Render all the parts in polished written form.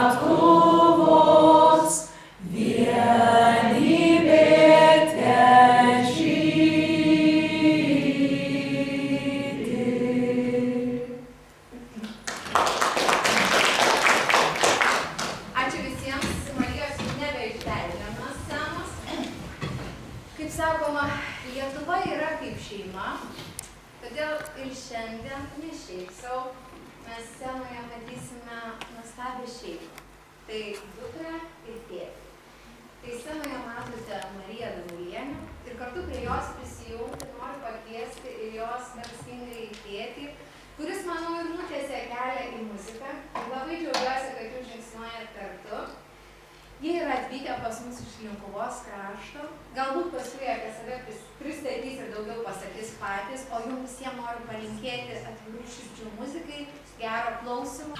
Lietuvos vienybė težyti. Ačiū visiems, Marijos nebeišleidžiam nuo scenos. Kaip sakoma, Lietuva yra kaip šeima, todėl ir šiandien ne šiaip sau mes scenoje matysime nuostabią šeimą. Tai dukrą ir tėtį. Tai scenoje matote Mariją Damulienę ir kartu prie jos prisijungti noriu pakviesti ir jos garsingąjį tėtį, kuris, manau, ir nutiesė kelią į muziką. Ir labai džiaugiuosi, kad jūs žingsniuojat kartu. Jie yra atvykę pas mus iš Linkuvos krašto. Galbūt paskui apie save pristatys ir daugiau pasakys patys, o jums visiems noriu palinkėti atvirų širdžių muzikai, gero klausymo.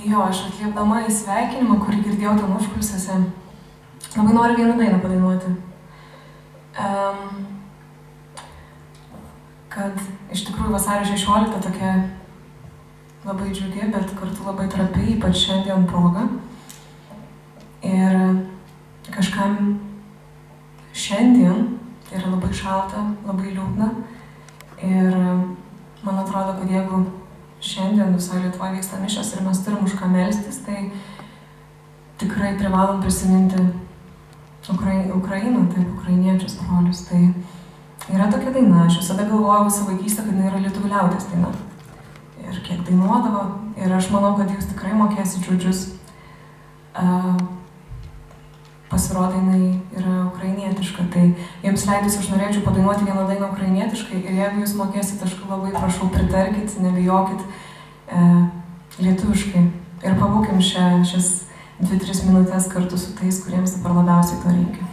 Jo, aš atliepdama į sveikinimą, kurį girdėjau ten užkulisiuose, Labai noriu vieną dainą padainuoti. Kad iš tikrųjų vasario 16 tokia labai džiugi, bet kartu labai trapi, ypač šiandien proga. Ir kažkam šiandien yra labai šalta, labai liūdna. Ir man atrodo, kad jeigu šiandien visoje Lietuvoje vyksta mišios ir mes turim už ką melstis, tai tikrai privalom prisiminti Ukrainą, taip, ukrainiečius brolius. Tai yra tokia daina, aš visada galvojau visą vaikystę, kad jinai yra lietuvių liaudies daina. Ir kiek dainuodavo, ir aš manau, kad jūs tikrai mokėsit žodžius. Pasirodo, jinai yra ukrainietiška, tai jums leidus aš norėčiau padainuoti vieną dainą ukrainietiškai ir jeigu jūs mokėsit, aš labai prašau, pritarkit, nebijokit lietuviškai ir pabūkim šias 2-3 minutės kartu su tais, kuriems dabar labiausiai to reikia.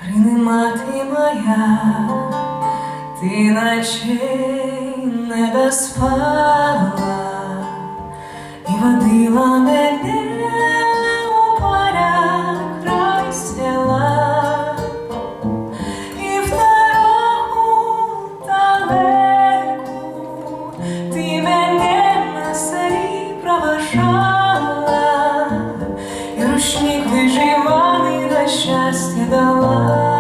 Рини мати моя, ти наче не доспала і водила мене у поля край села, і в дорогу далеку ти мене на селі проважала, і рушник виживаний на щастя дала.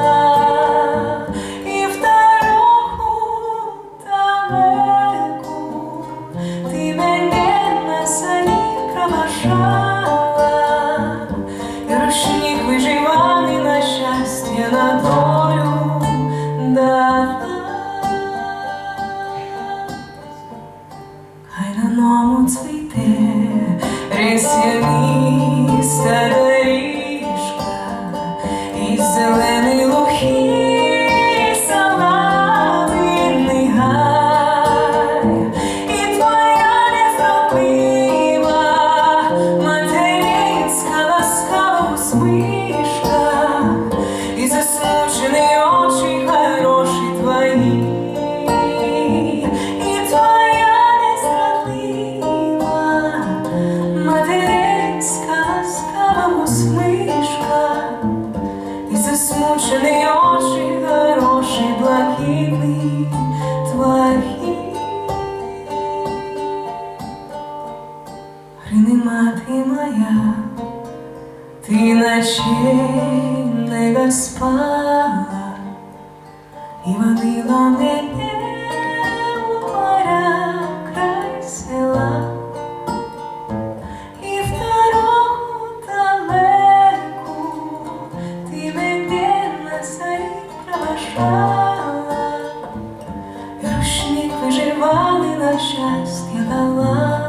Ти наче не доспала і водила мене у поля край села, і в дорогу далеку ти мене на селі проважала, і рушник виживаний на щастя дала.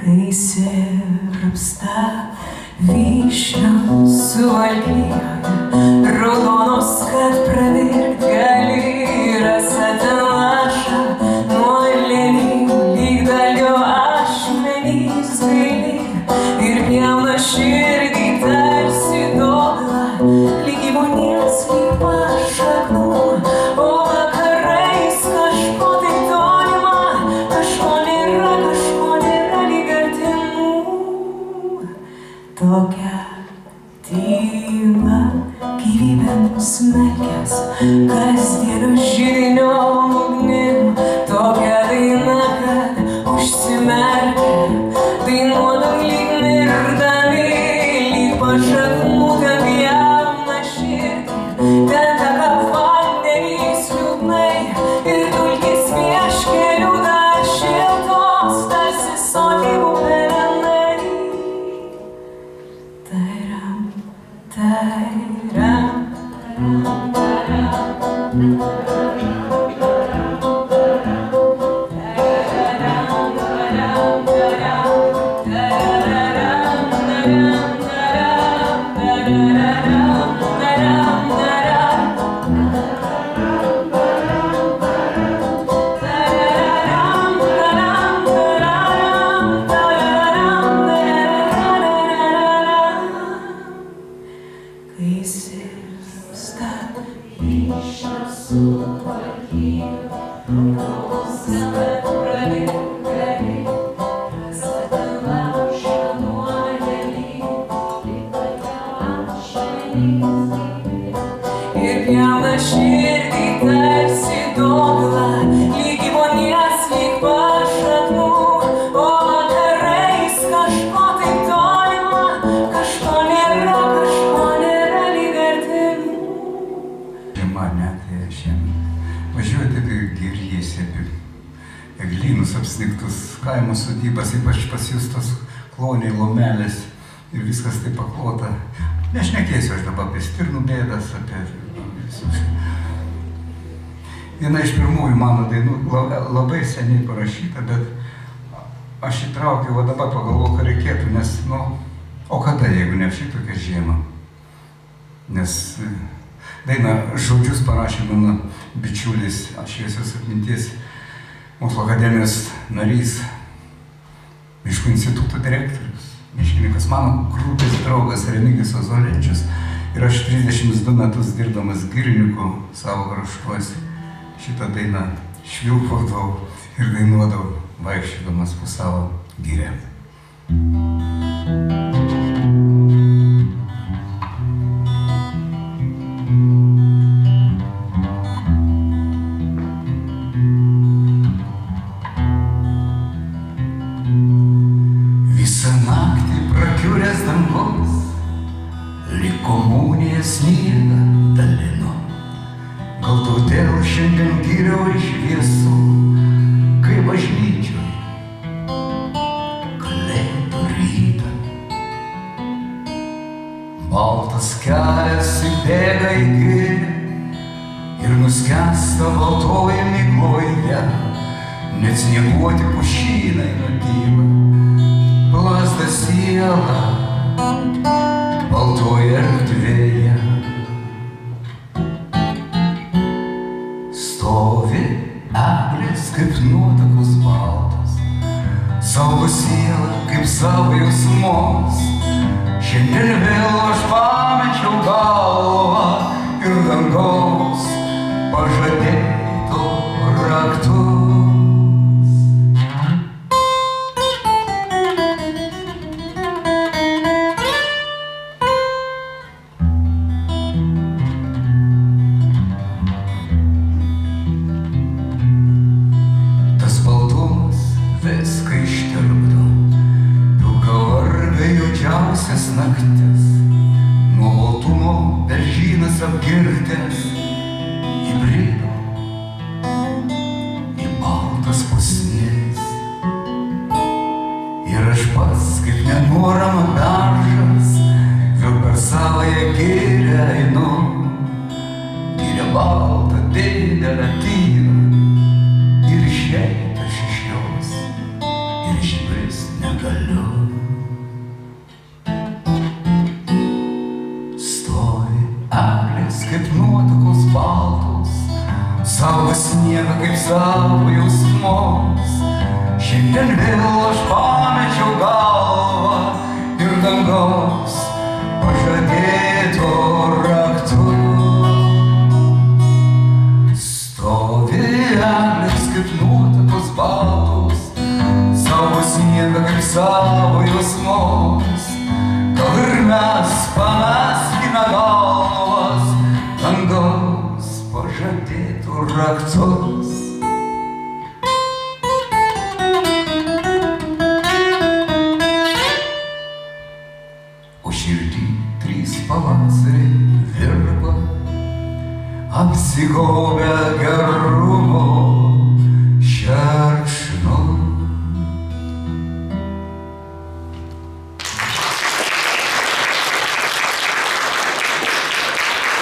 Kai sirpsta vyšnios suvalkijoje, raudonos, kad pravirkt gali, rasa ten laša nuo lėlių, lyg dalio ašmenys gaili, ir pjauna širdį tarsi dobila, lyg gyvūnės, lyg pašaknų, o vakarais kažko tai tolima, kažko nėra, tokia tyla gyvybėm smelkės, kasdienio židinio ugnim, tokia daina, kad užsimerkia, dainuodam lyg mirdami, lyg pašaknutę pjauna širdį, teka kaip vandenys liūdnai ir dulkės prieš kelių dar šiltos, tarsi sodybų pelenai. Tairam, Apsnigtus kaimo sodybas, ypač pasijustos kloniai, lomelės ir viskas taip paklota. Nešnekėsiu aš dabar apie stirnų bėdas, apie visus. Viena iš pirmųjų mano dainų, labai seniai parašyta, bet aš įtraukiau, o dabar pagalvoju, ką reikėtų, nes, o kada, jeigu ne šitokia žiema? Nes dainą žodžius parašė mano bičiulis, šviesios atminties Mokslo akademijos narys, Miškų instituto direktorius, miškininkas, mano grupės draugas Remigijus Ozolevičius. Ir aš 32 metus dirbdamas girininku savo kraštuose šitą dainą švilpaudavau ir dainuodavau, vaikščiodamas po savo girią. Sniegą dalino, gal todėl šiandien giriau iš šviesų, kai bažnyčioj kalėdų rytą. Baltas kelias įbėga į girią ir nuskęsta baltoji migloje, net snieguoti pušynai nutyla, plazda siela baltoje erdvėje. Stovi eglės kaip nuotakos baltos, savo sielą kaip savo jausmos. Šiandien vėl aš pamečiau galvą ir dangaus pažadėto raktus. Naktis, nuo baltumo beržynas apgirtęs, įbrido į baltas pusnis. Ir aš pats, kaip nenuorama beržas, vėl per savąją girią einu. Giria balta, didelė, tyra, ir išeit aš iš jos, ir išbrist negaliu. Kaip nuotakos baltos, savo sniegą kaip savo jausmos. Šiandien vėl aš pamečiau galvą ir dangaus pažadėto raktus. Stovi eglės kaip nuotakos baltos, savo sniegą kaip savo jausmos. Gal ir mes pameskime galvas, dangaus pažadėtų raktus. O širdį trys pavasariai virpa, apsigobę gerumo šerkšnu.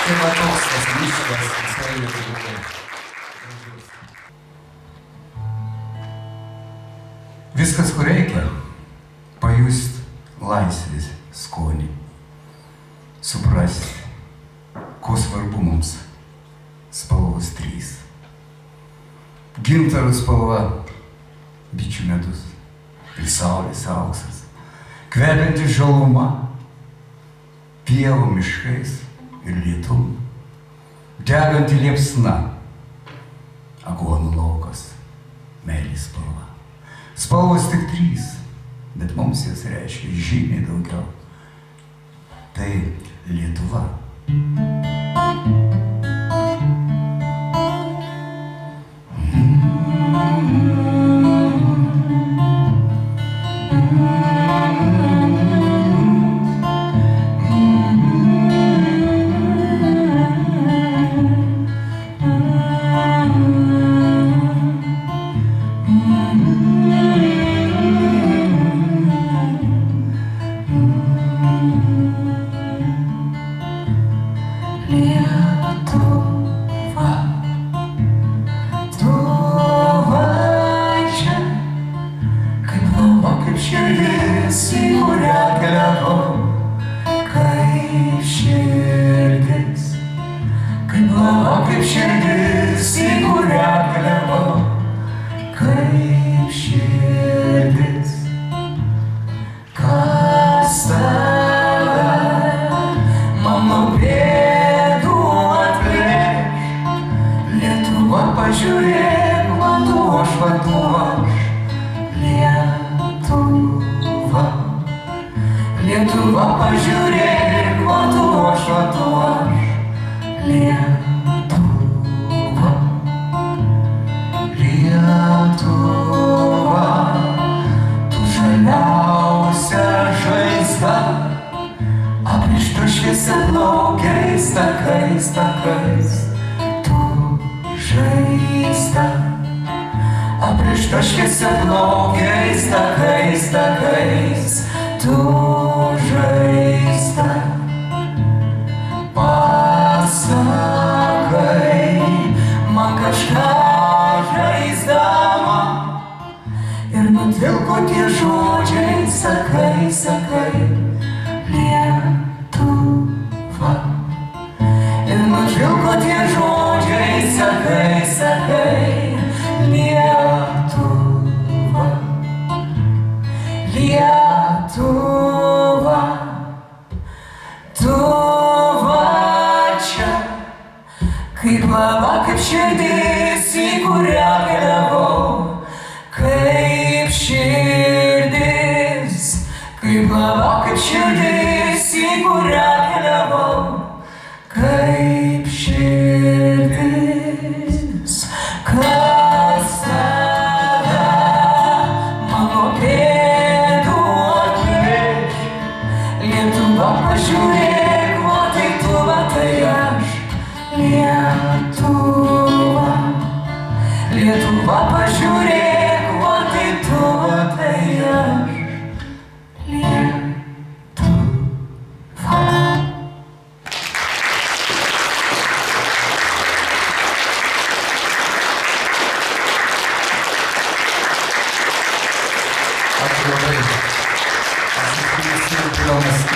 Tai va toks tas miškas visoje Lietuvoje. Viskas, ko reikia, pajust laisvės skonį, suprasti, ko svarbu mums. Spalvos 3. Gintaro spalva, bičių medus ir saulės auksas, kvepianti žaluma, pievų miškais ir lietum, deganti liepsna, aguonų laukas, meilės spalva. Spalvos tik 3, bet mums jas reiškia žymiai daugiau. Tai Lietuva.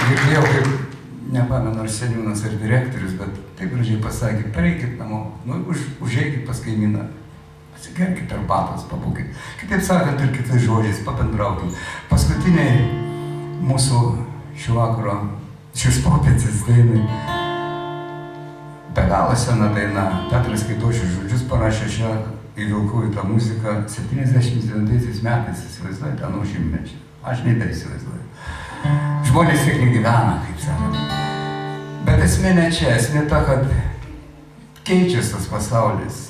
Girdėjau, kaip, nepamenu, ar seniūnas, ar direktorius, bet taip gražiai pasakė, pareikit namo, užeikit pas kaimyną, atsigerkit arbatos, pabūkit. Kitaip sakant, ir kitais žodžiais, pabendraukit. Paskutiniai mūsų šio vakaro, šios popietės dainai, be galo sena daina, Petras Kaidošius žodžius parašė šią įvilkau į tą muziką 79 metais, įsivaizduoju, tą nuošimtmečią. Aš nebeįsivaizduoju. Žmonės tiek negyvena, kaip sakant. Bet esmė ne čia, esmė ta, kad keičiasi tas pasaulis.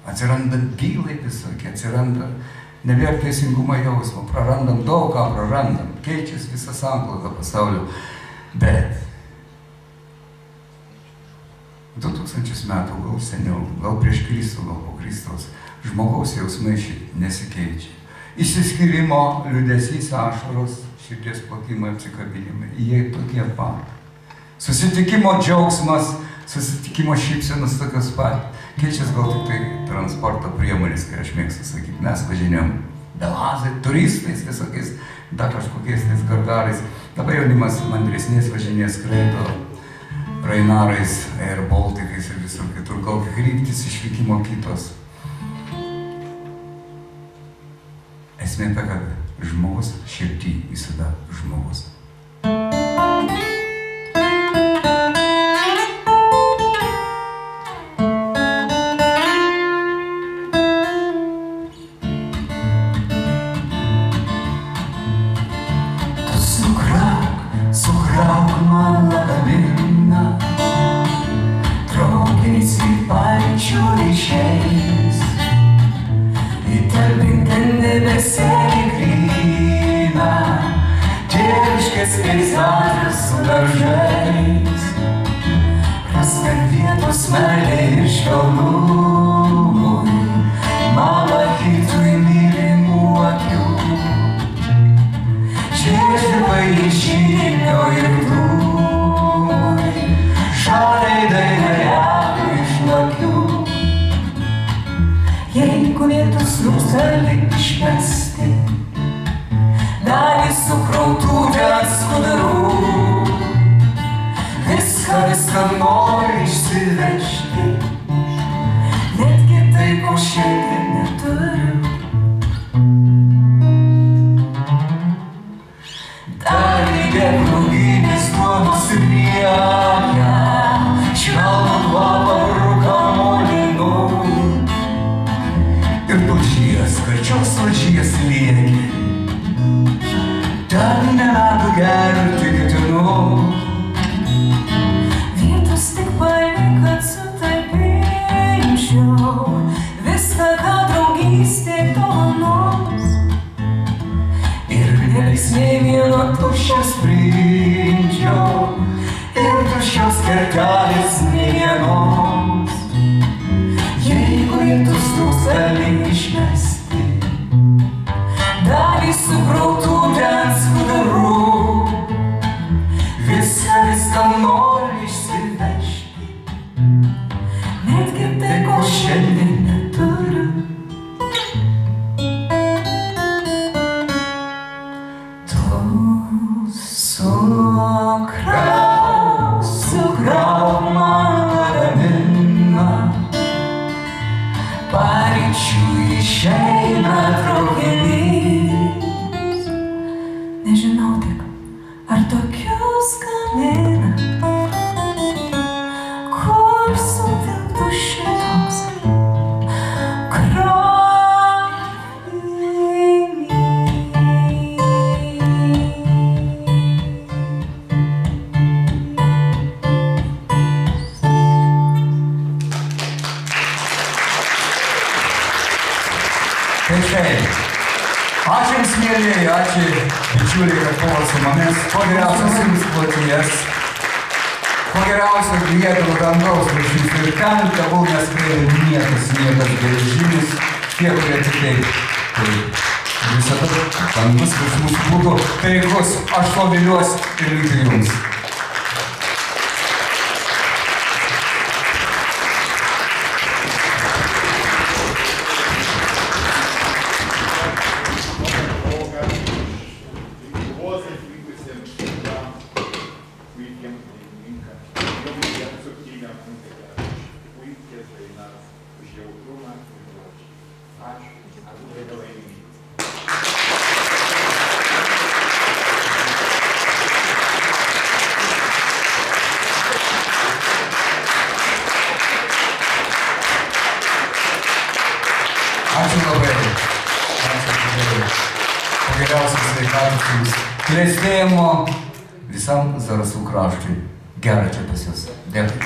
Atsiranda bylai visokie, atsiranda nebėra teisingumo jausmo, prarandam daug ką, keičiasi visą sanklodą pasaulio. Bet 2000 metų, gal seniau, gal prieš Kristų, gal po Kristaus, žmogaus jausmai nesikeičia. Išsiskyrimo, liūdesys, ašaros, širdies plakimai, apsikabinimai, jie tokie pat. Susitikimo džiaugsmas, susitikimo šypsenos tokios pat. Keičiasi gal tik tai transporto priemonės, kai aš mėgstu sakyti. Mes važinėjom belazai, turistais visokiais, dar kažkokiais tais gargarais. Dabar jaunimas mandresnės važinės, skraido Rainarais, Air Balticais ir visur kitur. Gal kryptis išvykimo kitos. Esmė ta, kad žmogus širdį visada žmogus. Sukrauk man lagaminą, traukiniais į paryčių išeis, įtalpink ten debesėlį gryną, tėviškės peizažas su daržais, rask vietos meilei ir švelnumui, mama hitui mylimų akių. Žiežibai išėjo ir dūmai, šaliai dainai iš lakių. Jeigu vietos rūsali išmesti, dalį sukrautų ten skudarų, viską nori išsivežti, netgi tai, ko šiandien neturiu. Rūgynės duonos riekia, švelnų kvapą rūkamolinų. Ir tulžies, karčios tulžies lieki, ten metų gerti ketinu. Vietos tik palik, kad sutalpinčiau viską, ką draugystė dovanos. Neliks nei vieno tuščio sprindžio ir tuščios kertelės nei vienos. Jeigu vietos trūkstali išmesti, dalį sukrautų ten skudarų, viską nori išsivežti, netgi tai, ko šiandien neturiu. Sukrauk man lagaminą, paryčių išeina traukinys. Nežinau tik, ar tokius gamina, kur sutilptų šitoks krovinys. Ačiū Jums, mielieji, ačiū bičiuliai, kad buvo su mumis. Kuo geriausios Jums kloties, kuo geriausio Lietuvos dangaus viršys ir ten, tegul neskraido niekas geležinis, tie, kurie tikrai, tai visada dangus virš mūsų būtų taikus. Aš to viliuosi ir linkiu Jums. Ačiū labai. Geriausios sveikatos Jums, klestėjimo visam Zarasų kraštui. Gera čia pas Jūs. Dėkui.